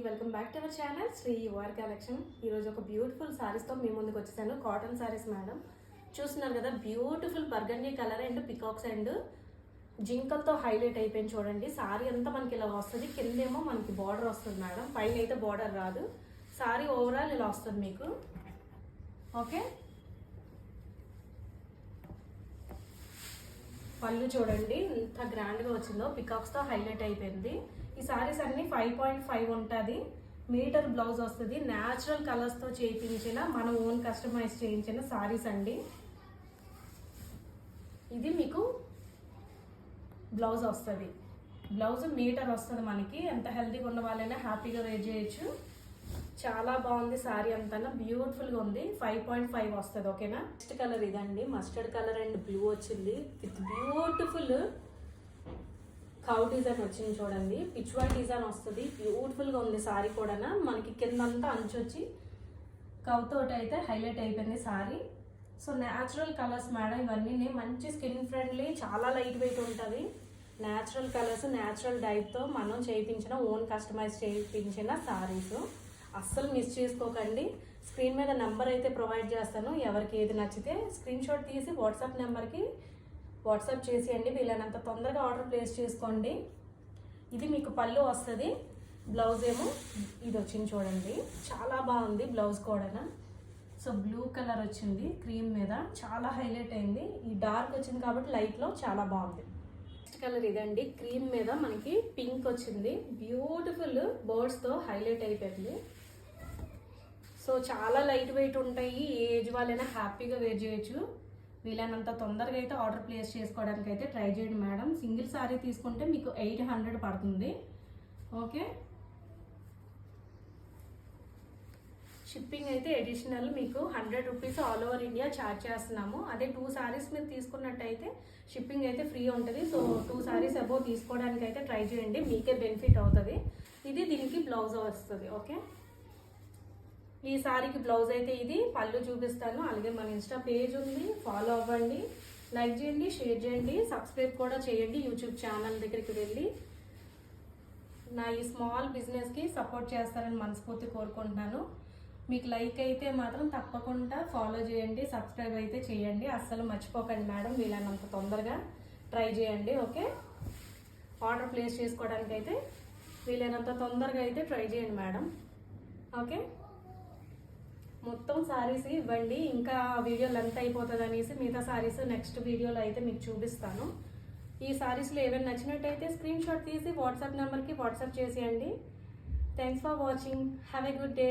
Welcome back to our channel Sri your collection. ఈరోజు ఒక beautiful సారీస్తో మీ ముందుకు వచ్చేసాను. కాటన్ సారీస్ మేడం, చూస్తున్నారు కదా, beautiful burgundy colour and peacocks and జింకలతో హైలైట్ అయిపోయింది. చూడండి, సారీ అంతా మనకి ఇలా వస్తుంది. కిందేమో మనకి బార్డర్ వస్తుంది మేడం, పైన అయితే బార్డర్ రాదు. సారీ ఓవరాల్ ఇలా వస్తుంది మీకు. ఓకే, పళ్ళు చూడండి ఎంత గ్రాండ్గా వచ్చిందో, పికాక్స్తో హైలైట్ అయిపోయింది. ఈ సారీస్ అన్ని 5.5 ఉంటుంది. మీటర్ బ్లౌజ్ వస్తుంది. న్యాచురల్ కలర్స్తో చేయించిన, మన ఓన్ కస్టమైజ్ చేయించిన సారీస్ అండి. ఇది మీకు బ్లౌజ్ వస్తుంది. బ్లౌజ్ మీటర్ వస్తుంది మనకి. ఎంత హెల్తీగా ఉన్న వాళ్ళైనా హ్యాపీగా వేర్ చేయొచ్చు. చాలా బాగుంది సారీ, అంతా బ్యూటిఫుల్గా ఉంది. 5.5 వస్తుంది. ఓకేనా. నెక్స్ట్ కలర్ ఇదండి, మస్టర్డ్ కలర్ అండ్ బ్లూ వచ్చింది విత్ బ్యూటిఫుల్ కౌ డిజైన్ వచ్చింది. చూడండి, పిచ్వాయ్ డిజైన్ వస్తుంది. బ్యూటిఫుల్గా ఉంది సారీ కూడా. మనకి కిందంతా అంచు వచ్చి కౌతోటి అయితే హైలైట్ అయిపోయింది sorry. So natural colours madam, ఇవన్నీ మంచి స్కిన్ ఫ్రెండ్లీ, చాలా లైట్ వెయిట్ ఉంటుంది. న్యాచురల్ కలర్స్, న్యాచురల్ డైట్తో మనం చేయించిన, ఓన్ కస్టమైజ్ చేయించిన సారీస్. అస్సలు మిస్ చేసుకోకండి. స్క్రీన్ మీద నెంబర్ అయితే ప్రొవైడ్ చేస్తాను. ఎవరికి ఏది నచ్చితే స్క్రీన్ షాట్ తీసి వాట్సాప్ నెంబర్కి వాట్సాప్ చేసేయండి. వీళ్ళనంత తొందరగా ఆర్డర్ ప్లేస్ చేసుకోండి. ఇది మీకు పళ్ళు వస్తుంది. బ్లౌజ్ ఏమో ఇది వచ్చింది చూడండి, చాలా బాగుంది బ్లౌజ్ కూడా. సో బ్లూ కలర్ వచ్చింది క్రీమ్ మీద, చాలా హైలైట్ అయింది. ఈ డార్క్ వచ్చింది కాబట్టి లైట్లో చాలా బాగుంది. నెక్స్ట్ కలర్ ఇదండి, క్రీమ్ మీద మనకి పింక్ వచ్చింది. బ్యూటిఫుల్ బర్డ్స్తో హైలైట్ అయిపోయింది. సో చాలా లైట్ వెయిట్ ఉంటాయి. ఏ ఏజ్ వాళ్ళైనా హ్యాపీగా వేర్ చేయొచ్చు. వీలైనంత తొందరగా అయితే ఆర్డర్ ప్లేస్ చేసుకోవడానికి అయితే ట్రై చేయండి మేడం. సింగిల్ సారీ తీసుకుంటే మీకు 800 పడుతుంది. ఓకే, షిప్పింగ్ అయితే అడిషనల్ మీకు 100 rupees all over India charge చేస్తున్నాము. అదే 2 సారీస్ మీరు తీసుకున్నట్టయితే షిప్పింగ్ అయితే ఫ్రీ ఉంటుంది. సో 2 సారీస్ అబోవ్ తీసుకోవడానికి అయితే ట్రై చేయండి, మీకే బెనిఫిట్ అవుతుంది. ఇది దీనికి బ్లౌజ్ వస్తుంది. ఓకే, ఈ సారీకి బ్లౌజ్ అయితే ఇది. పళ్ళు చూపిస్తాను. అలాగే మన ఇన్స్టా పేజ్ ఉంది, ఫాలో అవ్వండి, లైక్ చేయండి, షేర్ చేయండి, సబ్స్క్రైబ్ కూడా చేయండి. యూట్యూబ్ ఛానల్ దగ్గరికి వెళ్ళి నా ఈ స్మాల్ బిజినెస్కి సపోర్ట్ చేస్తారని మనస్ఫూర్తి కోరుకుంటున్నాను. మీకు లైక్ అయితే మాత్రం తప్పకుండా ఫాలో చేయండి, సబ్స్క్రైబ్ అయితే చేయండి. అస్సలు మర్చిపోకండి మేడం. వీలైనంత తొందరగా ట్రై చేయండి. ఓకే, ఆర్డర్ ప్లేస్ చేసుకోవడానికి అయితే వీలైనంత తొందరగా అయితే ట్రై చేయండి మేడం. ఓకే, మొత్తం సారీస్ ఇవ్వండి. ఇంకా వీడియో లెంత్ అయిపోతుంది అనేసి మిగతా సారీస్ నెక్స్ట్ వీడియోలో అయితే మీకు చూపిస్తాను. ఈ సారీస్లో ఏమైనా నచ్చినట్టయితే స్క్రీన్ షాట్ తీసి వాట్సాప్ నెంబర్కి వాట్సాప్ చేసేయండి. Thanks for watching. Have a good day.